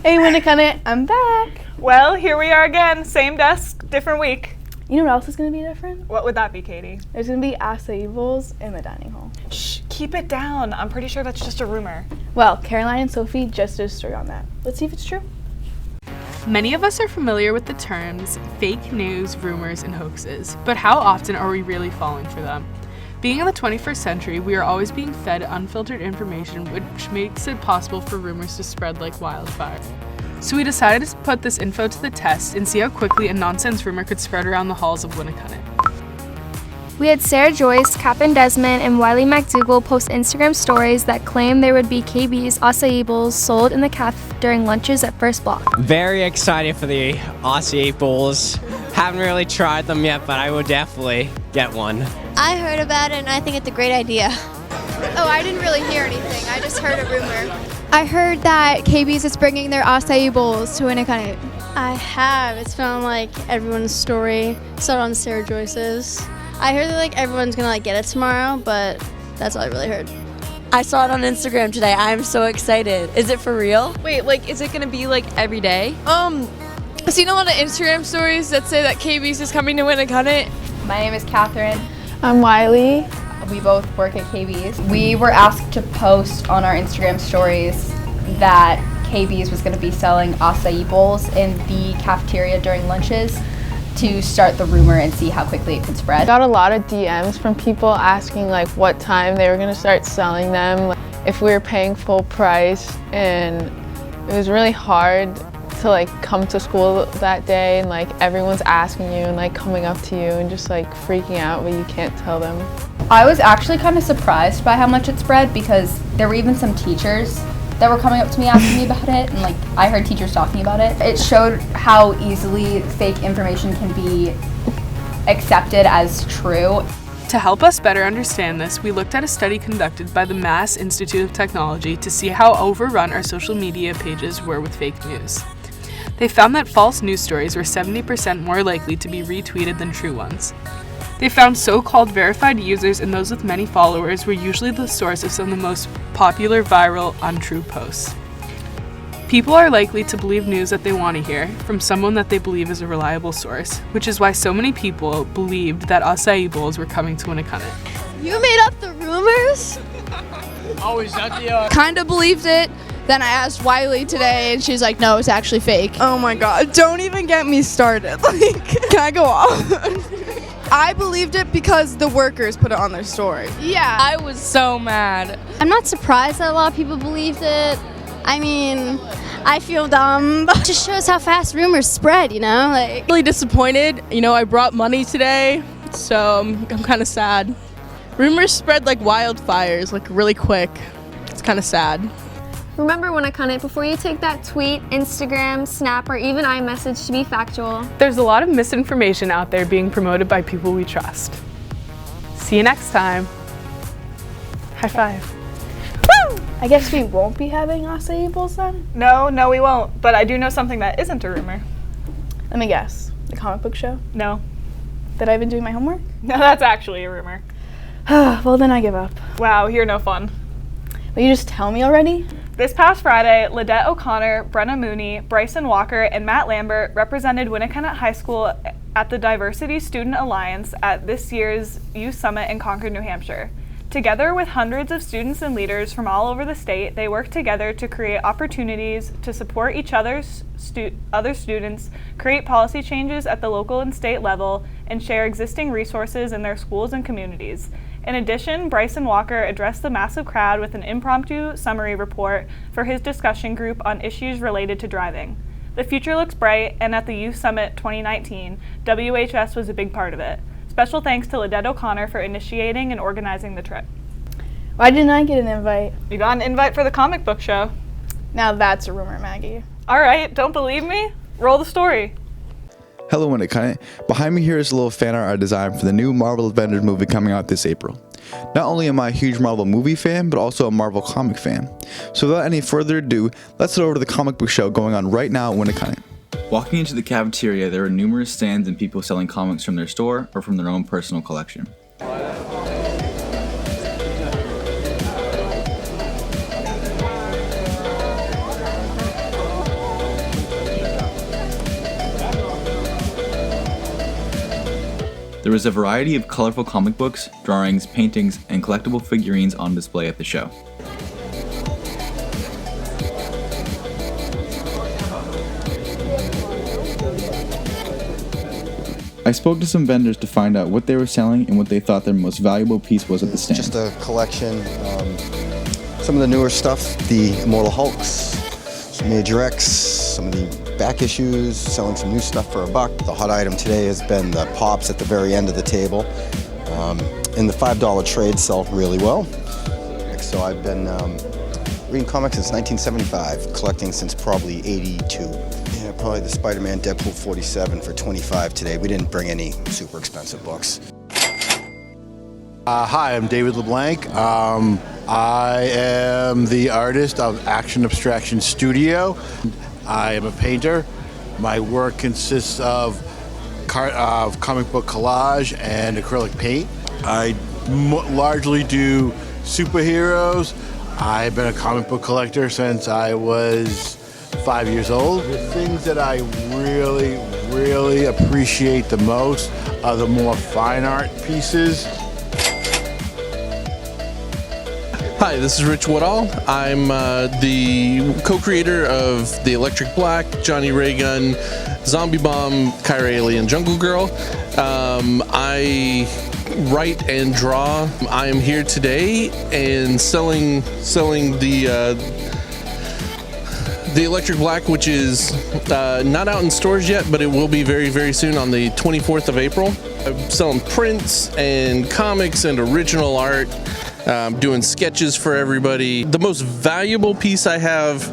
Hey Winnicott, I'm back. Well, here we are again. Same desk, different week. You know what else is going to be different? What would that be, Katie? There's going to be acai bowls in the dining hall. Shh, keep it down. I'm pretty sure that's just a rumor. Well, Caroline and Sophie just did a story on that. Let's see if it's true. Many of us are familiar with the terms fake news, rumors, and hoaxes, but how often are we really falling for them? Being in the 21st century, we are always being fed unfiltered information, which makes it possible for rumors to spread like wildfire. So we decided to put this info to the test and see how quickly a nonsense rumor could spread around the halls of Winnicott. We had Sarah Joyce, Captain Desmond, and Wiley McDougall post Instagram stories that claim there would be KB's acai bowls sold in the cafe during lunches at First Block. Very excited for the acai bowls. Haven't really tried them yet, but I will definitely get one. I heard about it and I think it's a great idea. Oh, I didn't really hear anything. I just heard a rumor. I heard that KB's is bringing their acai bowls to Winnicott. I have. It's been on like everyone's story. Started on Sarah Joyce's. I heard that like everyone's gonna like get it tomorrow, but that's all I really heard. I saw it on Instagram today. I'm so excited. Is it for real? Wait, like is it gonna be like every day? I've seen a lot of Instagram stories that say that KB's is coming to Winnicott. My name is Catherine. I'm Wiley. We both work at KB's. We were asked to post on our Instagram stories that KB's was going to be selling acai bowls in the cafeteria during lunches to start the rumor and see how quickly it could spread. I got a lot of DMs from people asking like what time they were going to start selling them, like, if we were paying full price, and it was really hard to like come to school that day and like everyone's asking you and like coming up to you and just like freaking out, but you can't tell them. I was actually kind of surprised by how much it spread because there were even some teachers that were coming up to me asking me about it, and like I heard teachers talking about it. It showed how easily fake information can be accepted as true. To help us better understand this, we looked at a study conducted by the Mass Institute of Technology to see how overrun our social media pages were with fake news. They found that false news stories were 70% more likely to be retweeted than true ones. They found so-called verified users and those with many followers were usually the source of some of the most popular viral untrue posts. People are likely to believe news that they want to hear from someone that they believe is a reliable source, which is why so many people believed that acai bowls were coming to Winnicott. You made up the rumors? Oh, is that the Kinda believed it. Then I asked Wiley today and she's like, no, it's actually fake. Oh my god, don't even get me started. Like, can I go off? I believed it because the workers put it on their story. Yeah. I was so mad. I'm not surprised that a lot of people believed it. I mean, I feel dumb. It just shows how fast rumors spread, you know? Like, Really disappointed. You know, I brought money today, so I'm kind of sad. Rumors spread like wildfires, like really quick. It's kind of sad. Remember Winnicott, before you take that tweet, Instagram, Snap, or even iMessage to be factual. There's a lot of misinformation out there being promoted by people we trust. See you next time. High five. Woo! I guess we won't be having acai bowls then? No, we won't. But I do know something that isn't a rumor. Let me guess. The comic book show? No. That I've been doing my homework? No, that's actually a rumor. Well, then I give up. Wow, you're no fun. Will you just tell me already? This past Friday, Ladette O'Connor, Brenna Mooney, Bryson Walker, and Matt Lambert represented Winnicott High School at the Diversity Student Alliance at this year's Youth Summit in Concord, New Hampshire. Together with hundreds of students and leaders from all over the state, they worked together to create opportunities to support each other's other students, create policy changes at the local and state level, and share existing resources in their schools and communities. In addition, Bryson Walker addressed the massive crowd with an impromptu summary report for his discussion group on issues related to driving. The future looks bright, and at the Youth Summit 2019, WHS was a big part of it. Special thanks to Ladette O'Connor for initiating and organizing the trip. Why didn't I get an invite? You got an invite for the comic book show. Now that's a rumor, Maggie. All right, don't believe me? Roll the story. Hello Winnicott. Behind me here is a little fan art I designed for the new Marvel Avengers movie coming out this April. Not only am I a huge Marvel movie fan, but also a Marvel comic fan. So without any further ado, let's head over to the comic book show going on right now at Winnicott. Walking into the cafeteria, there are numerous stands and people selling comics from their store or from their own personal collection. There was a variety of colorful comic books, drawings, paintings, and collectible figurines on display at the show. I spoke to some vendors to find out what they were selling and what they thought their most valuable piece was at the stand. Just a collection, some of the newer stuff, the Immortal Hulks, some Major X, some of the back issues, selling some new stuff for $1. The hot item today has been the Pops at the very end of the table. And the $5 trades sell really well. So I've been reading comics since 1975, collecting since probably 82. Probably the Spider-Man Deadpool 47 for $25 today. We didn't bring any super expensive books. Hi, I'm David LeBlanc. I am the artist of Action Abstraction Studio. I am a painter. My work consists of comic book collage and acrylic paint. I largely do superheroes. I've been a comic book collector since I was 5 years old. The things that I really appreciate the most are the more fine art pieces. Hi, this is Rich Woodall. I'm the co-creator of The Electric Black, Johnny Raygun, Zombie Bomb, Kyra Alien Jungle Girl. I write and draw. I am here today and selling the Electric Black, which is not out in stores yet, but it will be very, very soon on the 24th of April. I'm selling prints and comics and original art, doing sketches for everybody. The most valuable piece I have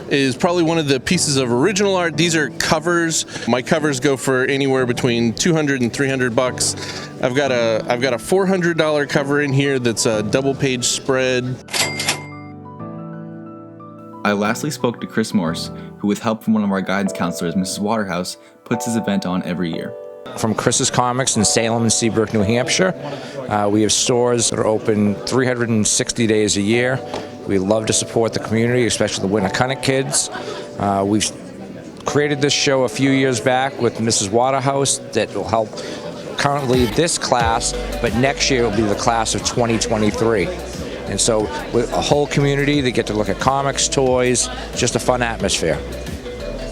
is probably one of the pieces of original art. These are covers. My covers go for anywhere between $200 and $300. I've got a $400 cover in here that's a double page spread. I lastly spoke to Chris Morse, who with help from one of our guidance counselors, Mrs. Waterhouse, puts this event on every year. From Chris's Comics in Salem and Seabrook, New Hampshire. We have stores that are open 360 days a year. We love to support the community, especially the Winnicott kids. We've created this show a few years back with Mrs. Waterhouse that will help currently this class, but next year will be the class of 2023. And so with a whole community, they get to look at comics, toys, just a fun atmosphere.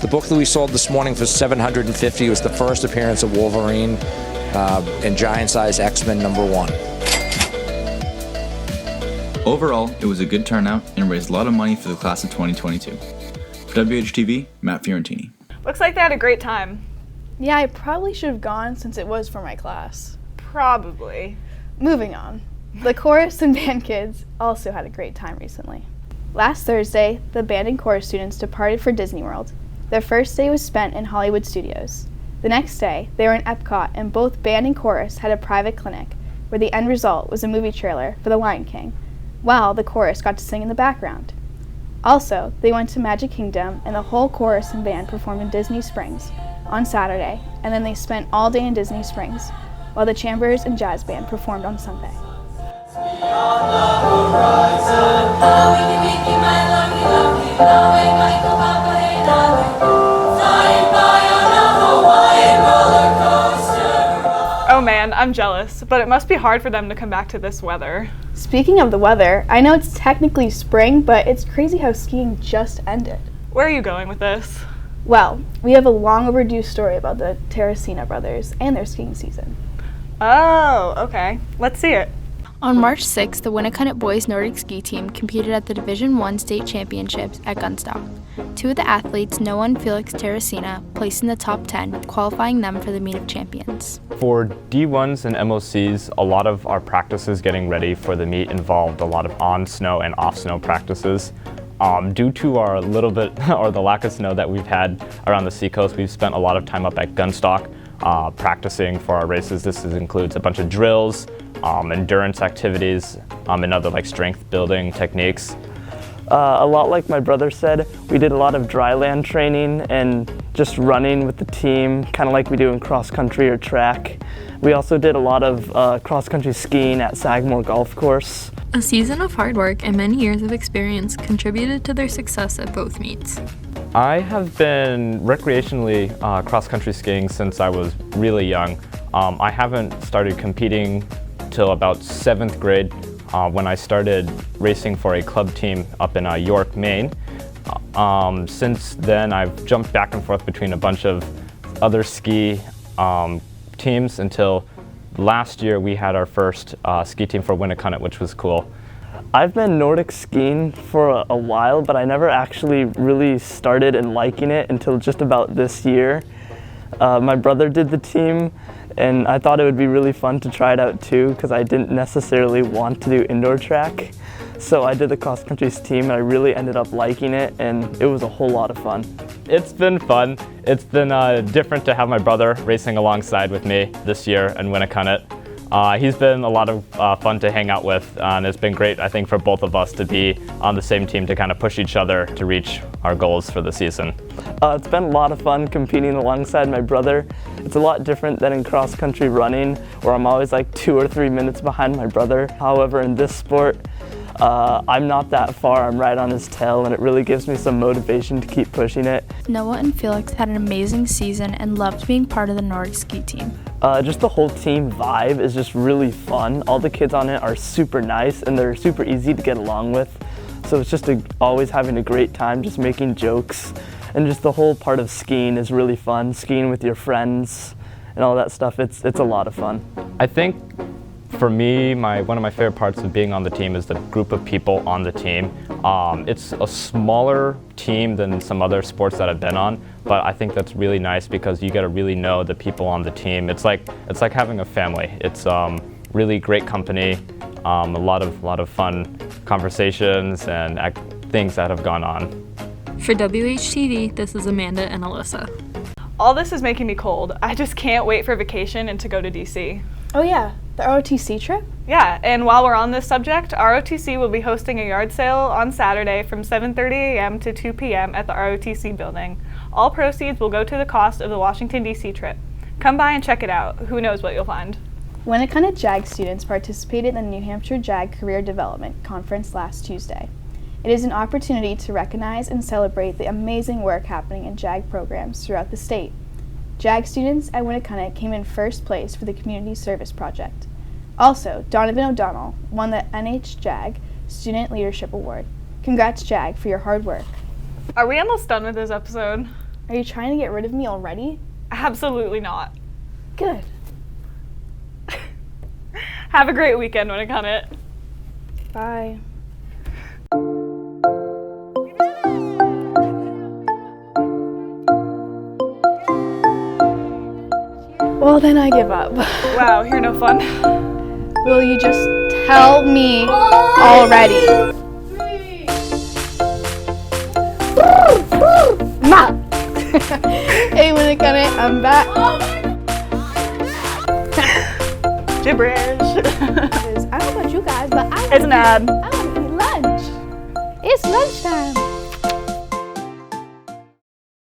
The book that we sold this morning for $750 was the first appearance of Wolverine in Giant Size X-Men #1. Overall, it was a good turnout and raised a lot of money for the class of 2022. For WHTV, Matt Fiorentini. Looks like they had a great time. Yeah, I probably should have gone since it was for my class. Probably. Moving on. The chorus and band kids also had a great time recently. Last Thursday, the band and chorus students departed for Disney World. Their first day was spent in Hollywood Studios. The next day, they were in Epcot, and both band and chorus had a private clinic, where the end result was a movie trailer for The Lion King, while the chorus got to sing in the background. Also, they went to Magic Kingdom, and the whole chorus and band performed in Disney Springs on Saturday, and then they spent all day in Disney Springs, while the Chambers and Jazz Band performed on Sunday. Oh man, I'm jealous, but it must be hard for them to come back to this weather. Speaking of the weather, I know it's technically spring, but it's crazy how skiing just ended. Where are you going with this? Well, we have a long overdue story about the Teresina brothers and their skiing season. Oh, okay. Let's see it. On March 6th, the Winnicott boys Nordic Ski team competed at the Division I state championships at Gunstock. Two of the athletes, Noah and Felix Teresina, placed in the top 10, qualifying them for the meet of champions. For D1s and MOCs, a lot of our practices getting ready for the meet involved a lot of on-snow and off-snow practices. Due to our little bit, or the lack of snow that we've had around the seacoast, we've spent a lot of time up at Gunstock practicing for our races. This includes a bunch of drills, endurance activities, and other like strength building techniques. A lot like my brother said, we did a lot of dry land training and just running with the team, kind of like we do in cross country or track. We also did a lot of cross country skiing at Sagamore Golf Course. A season of hard work and many years of experience contributed to their success at both meets. I have been recreationally cross-country skiing since I was really young. I haven't started competing till about 7th grade when I started racing for a club team up in York, Maine. Since then, I've jumped back and forth between a bunch of other ski teams until last year we had our first ski team for Winnacunnet, which was cool. I've been Nordic skiing for a while, but I never actually really started and liking it until just about this year. My brother did the team, and I thought it would be really fun to try it out too, because I didn't necessarily want to do indoor track. So I did the cross country team, and I really ended up liking it, and it was a whole lot of fun. It's been fun. It's been different to have my brother racing alongside with me this year in Winnacunnet. He's been a lot of fun to hang out with, and it's been great, I think, for both of us to be on the same team to kind of push each other to reach our goals for the season. It's been a lot of fun competing alongside my brother. It's a lot different than in cross-country running, where I'm always like 2 or 3 minutes behind my brother. However, in this sport, I'm not that far. I'm right on his tail, and it really gives me some motivation to keep pushing it. Noah and Felix had an amazing season and loved being part of the Nordic ski team. Just the whole team vibe is just really fun. All the kids on it are super nice, and they're super easy to get along with. So it's just always having a great time, just making jokes. And just the whole part of skiing is really fun. Skiing with your friends and all that stuff, it's a lot of fun. I think for me, one of my favorite parts of being on the team is the group of people on the team. It's a smaller team than some other sports that I've been on, but I think that's really nice because you get to really know the people on the team. It's like having a family. It's really great company, a lot of fun conversations and things that have gone on. For WHTV, this is Amanda and Alyssa. All this is making me cold. I just can't wait for vacation and to go to DC. Oh yeah, the ROTC trip? Yeah, and while we're on this subject, ROTC will be hosting a yard sale on Saturday from 7:30 a.m. to 2 p.m. at the ROTC building. All proceeds will go to the cost of the Washington, D.C. trip. Come by and check it out. Who knows what you'll find. Winnacunnet JAG students participated in the New Hampshire JAG Career Development Conference last Tuesday. It is an opportunity to recognize and celebrate the amazing work happening in JAG programs throughout the state. JAG students at Winnacunnet came in first place for the Community Service Project. Also, Donovan O'Donnell won the NHJAG Student Leadership Award. Congrats, JAG, for your hard work. Are we almost done with this episode? Are you trying to get rid of me already? Absolutely not. Good. Have a great weekend, Winnacunnet. Bye. Well, then I give up. Wow, you're no fun. Will you just tell me already? Ma! Hey, Winnacunnet, I'm back. Gibberish. I don't know about you guys, but it's an ad. I want to eat lunch. It's lunchtime.